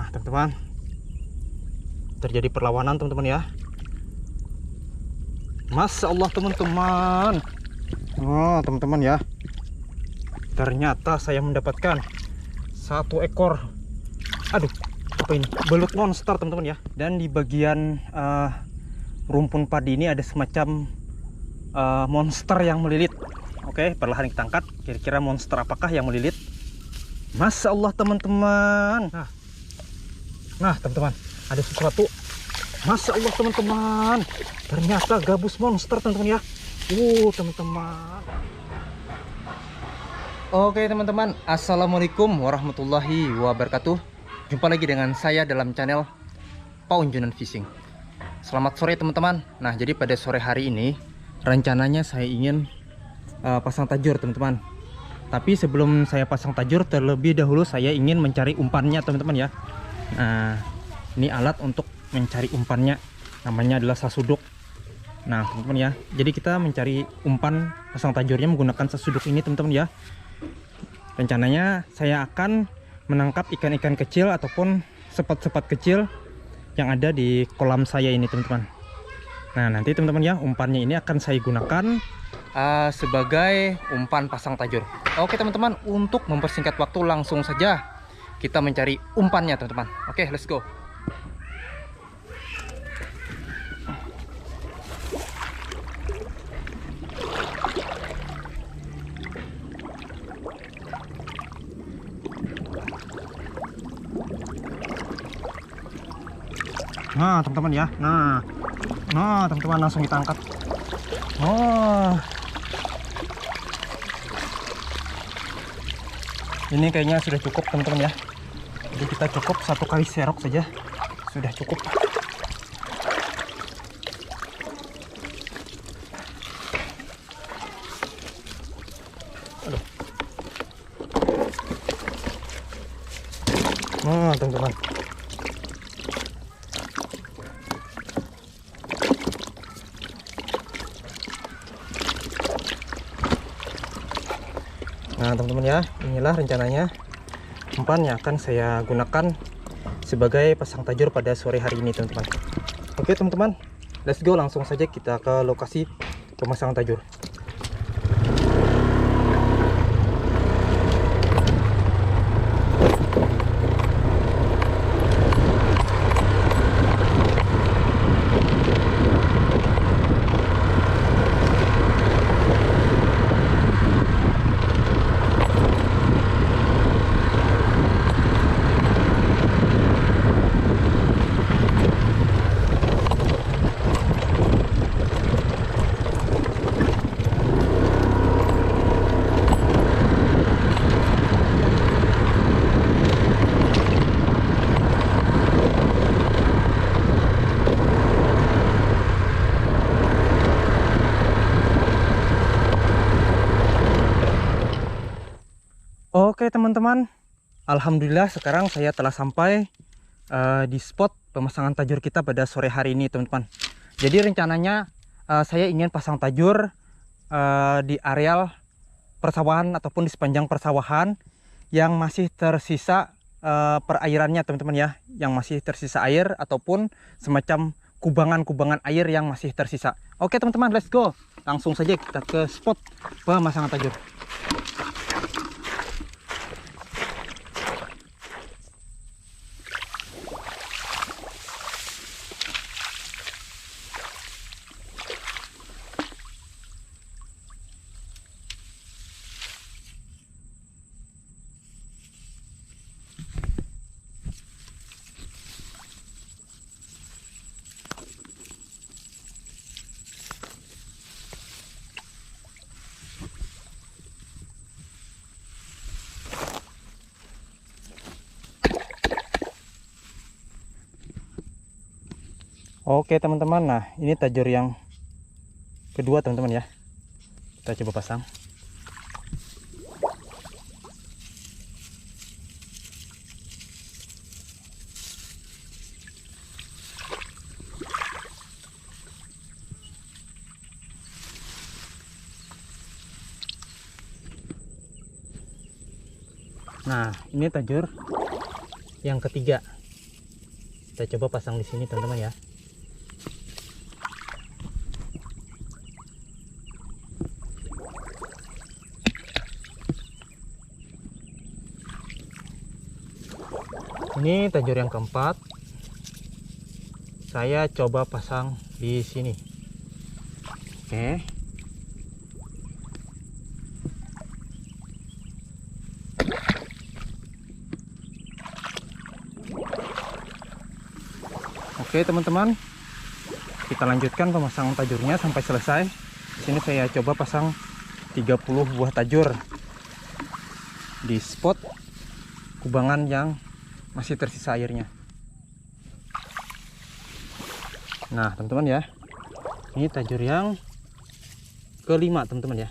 Nah teman-teman, terjadi perlawanan teman-teman ya. Masya Allah teman-teman. Oh teman-teman ya, ternyata saya mendapatkan satu ekor, aduh apa ini, belut monster teman-teman ya. Dan di bagian rumpun padi ini ada semacam monster yang melilit. Oke, perlahan kita angkat. Kira-kira monster apakah yang melilit? Masya Allah teman-teman. Nah teman-teman, ada sesuatu. Masya Allah teman-teman, ternyata gabus monster teman-teman ya. Teman-teman. Oke teman-teman, assalamualaikum warahmatullahi wabarakatuh. Jumpa lagi dengan saya dalam channel Paunjunan Fishing. Selamat sore teman-teman. Nah jadi pada sore hari ini rencananya saya ingin pasang tajur teman-teman. Tapi sebelum saya pasang tajur, terlebih dahulu saya ingin mencari umpannya teman-teman ya. Nah ini alat untuk mencari umpannya, namanya adalah sasuduk. Nah teman-teman ya, jadi kita mencari umpan pasang tajurnya menggunakan sasuduk ini teman-teman ya. Rencananya saya akan menangkap ikan-ikan kecil ataupun sepat-sepat kecil yang ada di kolam saya ini teman-teman. Nah nanti teman-teman ya, umpannya ini akan saya gunakan sebagai umpan pasang tajur. Oke teman-teman, untuk mempersingkat waktu langsung saja kita mencari umpannya teman-teman. Oke, let's go. Nah teman-teman ya, nah teman-teman, langsung kita angkat. Ini kayaknya sudah cukup teman-teman ya. Jadi kita cukup satu kali serok saja sudah cukup. Aduh. Nah teman-teman, nah teman-teman ya, inilah rencananya umpan yang akan saya gunakan sebagai pasang tajur pada sore hari ini teman-teman. Oke teman-teman, let's go, langsung saja kita ke lokasi pemasangan tajur. Oke teman-teman, alhamdulillah sekarang saya telah sampai di spot pemasangan tajur kita pada sore hari ini teman-teman. Jadi rencananya saya ingin pasang tajur di areal persawahan ataupun di sepanjang persawahan yang masih tersisa perairannya teman-teman ya, yang masih tersisa air ataupun semacam kubangan-kubangan air yang masih tersisa. Oke teman-teman, let's go, langsung saja kita ke spot pemasangan tajur. Oke teman-teman, nah ini tajur yang kedua teman-teman ya, kita coba pasang. Nah ini tajur yang ketiga. kita coba pasang di sini teman-teman ya. Ini tajur yang keempat. Saya coba pasang di sini. Oke. Oke teman-teman, kita lanjutkan pemasangan tajurnya sampai selesai. Di sini saya coba pasang 30 buah tajur di spot kubangan yang masih tersisa airnya. Nah teman-teman ya, ini tajur yang kelima teman-teman ya.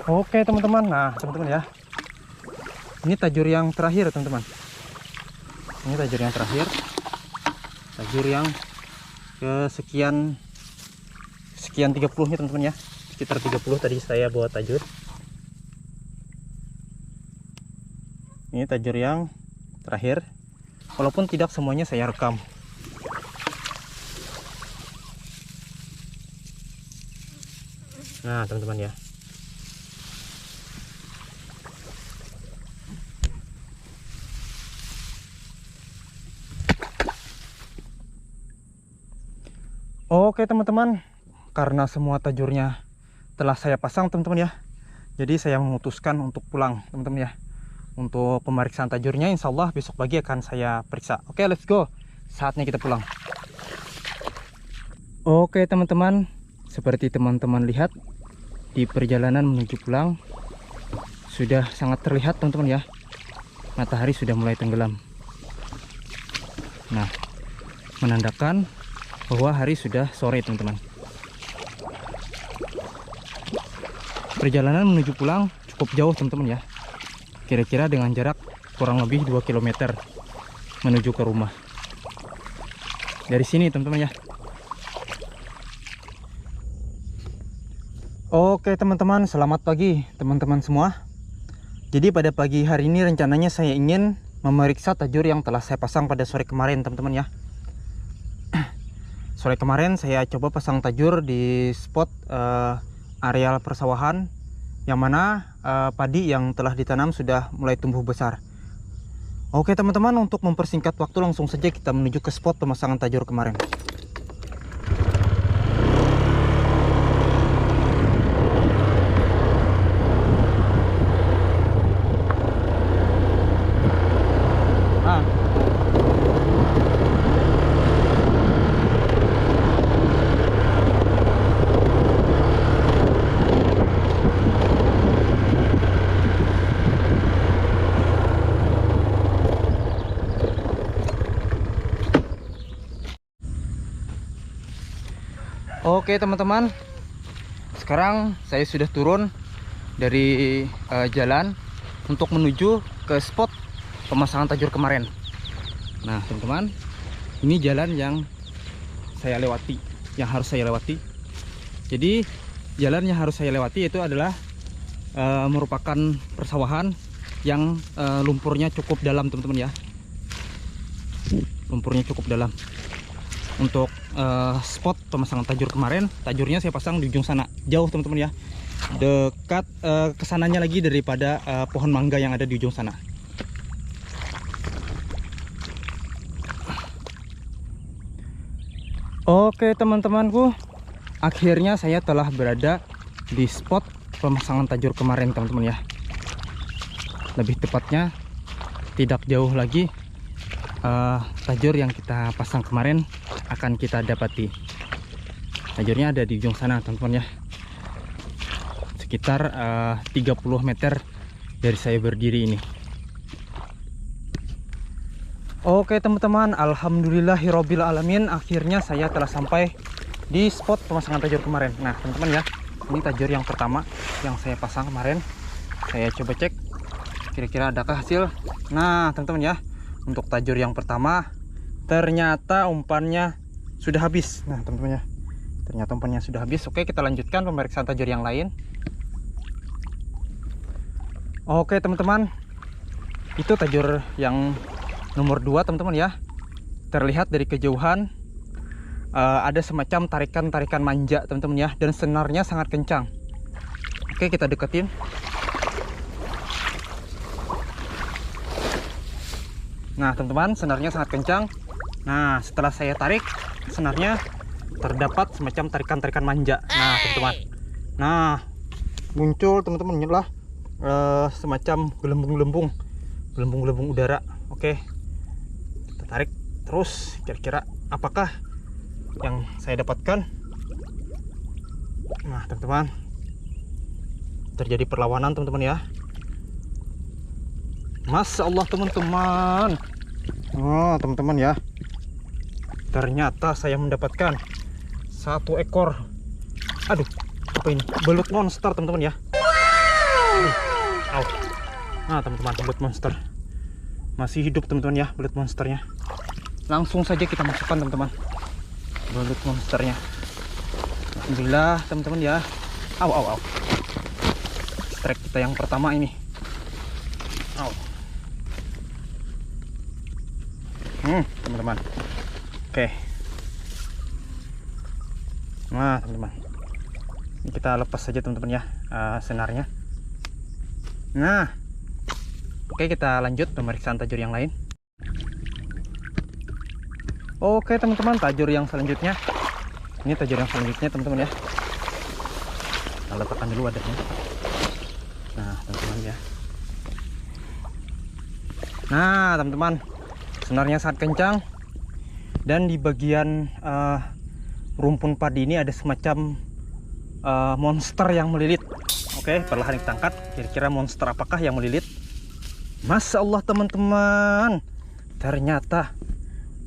Oke teman-teman, nah teman-teman ya, ini tajur yang terakhir teman-teman. Ini tajur yang terakhir, tajur yang kesekian 30 nya teman-teman ya, sekitar 30 tadi saya buat tajur. Ini tajur yang terakhir, walaupun tidak semuanya saya rekam. Nah teman-teman ya, oke teman-teman, karena semua tajurnya telah saya pasang teman-teman ya, jadi saya memutuskan untuk pulang teman-teman ya. Untuk pemeriksaan tajurnya insya Allah besok pagi akan saya periksa. Oke, let's go, saatnya kita pulang. Oke teman-teman, seperti teman-teman lihat di perjalanan menuju pulang sudah sangat terlihat teman-teman ya, matahari sudah mulai tenggelam. Nah, menandakan bahwa hari sudah sore teman-teman. Perjalanan menuju pulang cukup jauh teman-teman ya, kira-kira dengan jarak kurang lebih 2 km menuju ke rumah dari sini teman-teman ya. Oke teman-teman, selamat pagi teman-teman semua. Jadi pada pagi hari ini rencananya saya ingin memeriksa tajur yang telah saya pasang pada sore kemarin teman-teman ya. Sore kemarin saya coba pasang tajur di spot areal persawahan, yang mana padi yang telah ditanam sudah mulai tumbuh besar. Oke teman-teman, untuk mempersingkat waktu langsung saja kita menuju ke spot pemasangan tajur kemarin. Oke teman-teman, sekarang saya sudah turun dari jalan untuk menuju ke spot pemasangan tajur kemarin. Nah teman-teman, ini jalan yang saya lewati, yang harus saya lewati. Jadi jalan yang harus saya lewati itu adalah merupakan persawahan yang lumpurnya cukup dalam teman-teman ya. Lumpurnya cukup dalam. Untuk spot pemasangan tajur kemarin, tajurnya saya pasang di ujung sana, jauh teman-teman ya, dekat kesananya lagi daripada pohon mangga yang ada di ujung sana. Oke teman-temanku, akhirnya saya telah berada di spot pemasangan tajur kemarin teman-teman ya. Lebih tepatnya tidak jauh lagi tajur yang kita pasang kemarin akan kita dapati. Tajurnya ada di ujung sana teman-teman ya, sekitar 30 meter dari saya berdiri ini. Oke teman-teman, alhamdulillahirobbil alamin, akhirnya saya telah sampai di spot pemasangan tajur kemarin. Nah teman-teman ya, ini tajur yang pertama yang saya pasang kemarin. Saya coba cek kira-kira adakah hasil. Nah teman-teman ya, untuk tajur yang pertama ternyata umpannya sudah habis. Nah teman-teman ya, ternyata umpannya sudah habis. Oke, kita lanjutkan pemeriksaan tajur yang lain. Oke teman-teman, itu tajur yang nomor 2 teman-teman ya. Terlihat dari kejauhan ada semacam tarikan-tarikan manja teman-teman ya, dan senarnya sangat kencang. Oke, kita deketin. Nah teman-teman, senarnya sangat kencang. Nah setelah saya tarik, senarnya terdapat semacam tarikan-tarikan manja. Nah teman-teman, nah muncul teman-teman lah semacam gelembung-gelembung udara. Oke, kita tarik terus. Kira-kira apakah yang saya dapatkan? Nah teman-teman, terjadi perlawanan teman-teman ya. Masya Allah teman-teman. Oh teman-teman ya, ternyata saya mendapatkan satu ekor, aduh apa ini, belut monster teman-teman ya. Nah teman-teman, belut monster masih hidup teman-teman ya, belut monsternya. Langsung saja kita masukkan teman-teman belut monsternya. Alhamdulillah teman-teman ya. Strike kita yang pertama ini. Teman-teman. Oke. Nah teman-teman, ini kita lepas saja teman-teman ya senarnya. Nah oke, kita lanjut pemeriksaan tajur yang lain. Oke teman-teman, tajur yang selanjutnya. Ini tajur yang selanjutnya teman-teman ya. Kita letakkan dulu wadahnya. Nah teman-teman ya. Nah teman-teman, senarnya sangat kencang, dan di bagian rumpun padi ini ada semacam monster yang melilit. Oke, perlahan kita angkat. Kira-kira monster apakah yang melilit? Masya Allah teman-teman, ternyata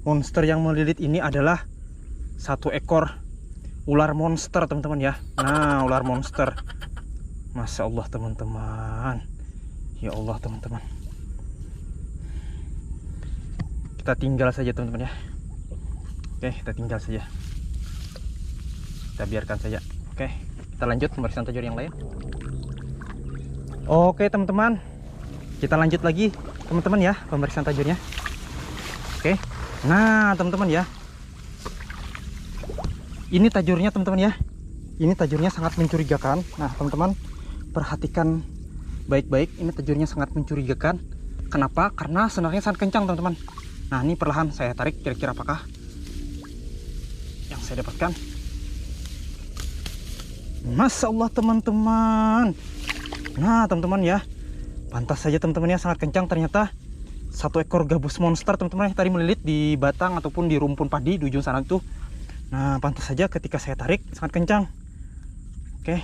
monster yang melilit ini adalah satu ekor ular monster teman-teman ya. Nah ular monster, Masya Allah teman-teman. Ya Allah teman-teman, kita tinggal saja teman-teman ya. Oke, kita tinggal saja, kita biarkan saja. Oke, kita lanjut pemeriksaan tajur yang lain. Oke teman-teman, kita lanjut lagi teman-teman ya pemeriksaan tajurnya. Oke, nah teman-teman ya, ini tajurnya teman-teman ya. Ini tajurnya sangat mencurigakan. Nah teman-teman, perhatikan baik-baik, ini tajurnya sangat mencurigakan. Kenapa? Karena senarnya sangat kencang teman-teman. Nah ini perlahan saya tarik, kira-kira apakah yang saya dapatkan? Masya Allah teman-teman. Nah teman-teman ya, pantas saja teman-teman ya, sangat kencang. Ternyata satu ekor gabus monster teman-teman yang tadi melilit di batang ataupun di rumpun padi di ujung sana itu. Nah pantas saja ketika saya tarik sangat kencang. Oke.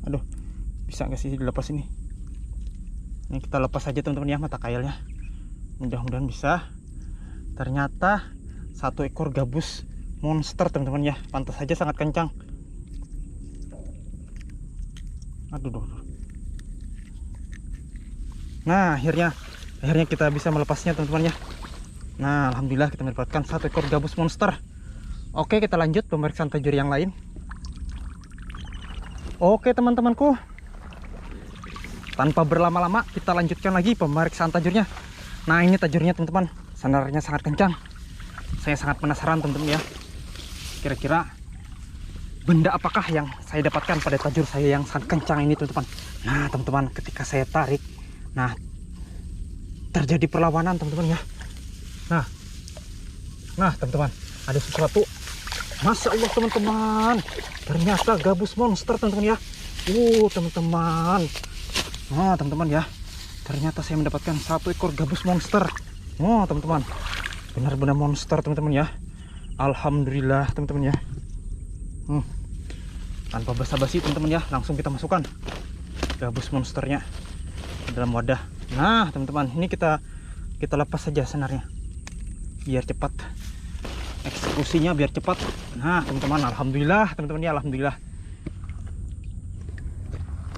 Aduh, bisa nggak sih dilepas ini? Ini kita lepas saja teman-teman ya mata kailnya. Mudah-mudahan bisa. Ternyata satu ekor gabus monster teman-teman ya, pantas saja sangat kencang. Aduh. Nah akhirnya kita bisa melepasnya teman-teman ya. Nah alhamdulillah kita mendapatkan satu ekor gabus monster. Oke, kita lanjut pemeriksaan tajur yang lain. Oke teman-temanku, tanpa berlama-lama kita lanjutkan lagi pemeriksaan tajurnya. Nah ini tajurnya teman-teman, senarnya sangat kencang. Saya sangat penasaran teman-teman ya, kira-kira benda apakah yang saya dapatkan pada tajur saya yang sangat kencang ini teman-teman. Nah teman-teman, ketika saya tarik, nah terjadi perlawanan teman-teman ya. Nah teman-teman, ada sesuatu. Masya Allah teman-teman, ternyata gabus monster teman-teman ya. Teman-teman. Nah teman-teman ya, ternyata saya mendapatkan satu ekor gabus monster. Teman-teman, benar-benar monster teman-teman ya. Alhamdulillah teman-teman ya. Tanpa basa-basi teman-teman ya, langsung kita masukkan gabus monsternya ke dalam wadah. Nah teman-teman, ini kita lepas saja senarnya biar cepat eksekusinya, biar cepat. Nah teman-teman, alhamdulillah teman-teman ya, alhamdulillah.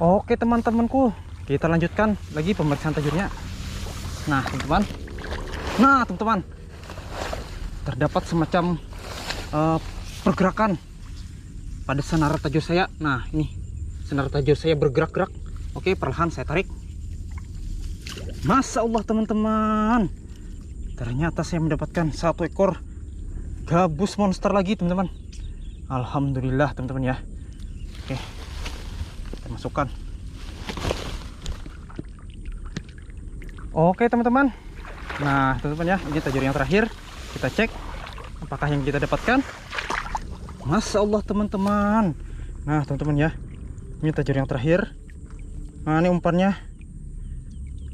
Oke teman-temanku, kita lanjutkan lagi pemeriksaan tajurnya. Nah teman-teman, Nah teman-teman, terdapat semacam pergerakan pada senar tajur saya. Nah ini senar tajur saya bergerak-gerak. Oke, perlahan saya tarik. Masya Allah teman-teman, ternyata saya mendapatkan satu ekor gabus monster lagi teman-teman. Alhamdulillah teman-teman ya. Oke, kita masukkan. Oke teman-teman, nah teman-teman ya, ini tajur yang terakhir. Kita cek apakah yang kita dapatkan. Masya Allah teman-teman. Nah teman-teman ya, ini tajur yang terakhir. Nah ini umpannya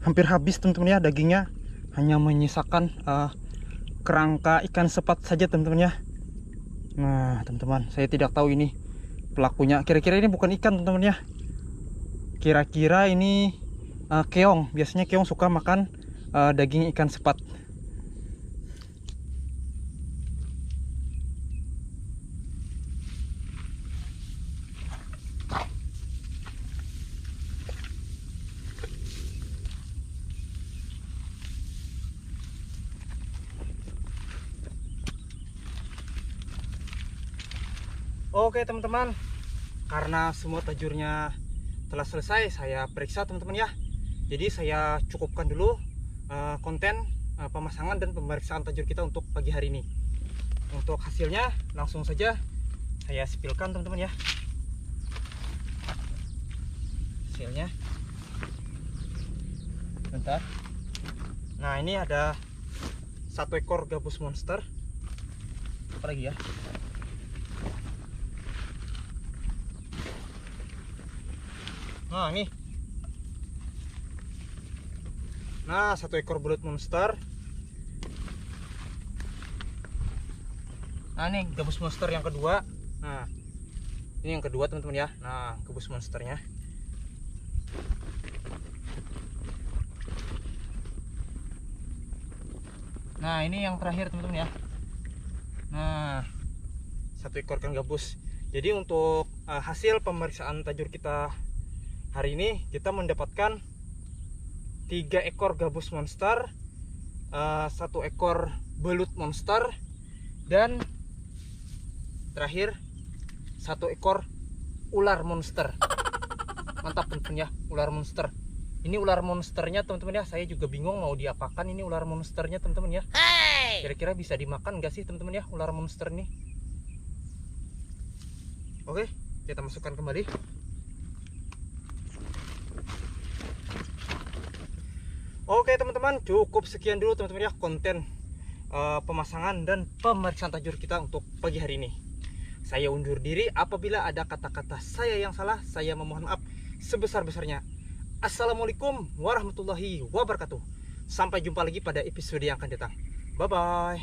hampir habis teman-teman ya, dagingnya hanya menyisakan kerangka ikan sepat saja teman-teman ya. Nah teman-teman, saya tidak tahu ini pelakunya. Kira-kira ini bukan ikan teman-teman ya, kira-kira ini keong. Biasanya keong suka makan daging ikan sepat. Oke teman-teman, karena semua tajurnya telah selesai, saya periksa teman-teman ya. Jadi saya cukupkan dulu konten pemasangan dan pemeriksaan tajur kita untuk pagi hari ini. Untuk hasilnya langsung saja saya spillkan teman-teman ya. Hasilnya bentar. Nah ini ada satu ekor gabus monster. Apa lagi ya? Nah ini, nah satu ekor belut monster. Nah ini gabus monster yang kedua. Nah ini yang kedua teman-teman ya. Nah gabus monsternya. Nah ini yang terakhir teman-teman ya. Nah satu ekor ikan gabus. Jadi untuk hasil pemeriksaan tajur kita hari ini, kita mendapatkan 3 ekor gabus monster, 1 ekor belut monster, dan terakhir 1 ekor ular monster. Mantap teman-teman ya, ular monster. Ini ular monsternya teman-teman ya, saya juga bingung mau diapakan ini ular monsternya teman-teman ya. Kira-kira bisa dimakan gak sih teman-teman ya ular monster ini? Oke, kita masukkan kembali. Oke teman-teman, cukup sekian dulu teman-teman ya konten pemasangan dan pemeriksaan tajur kita untuk pagi hari ini. Saya undur diri. Apabila ada kata-kata saya yang salah, saya memohon maaf sebesar-besarnya. Assalamualaikum warahmatullahi wabarakatuh. Sampai jumpa lagi pada episode yang akan datang. Bye bye.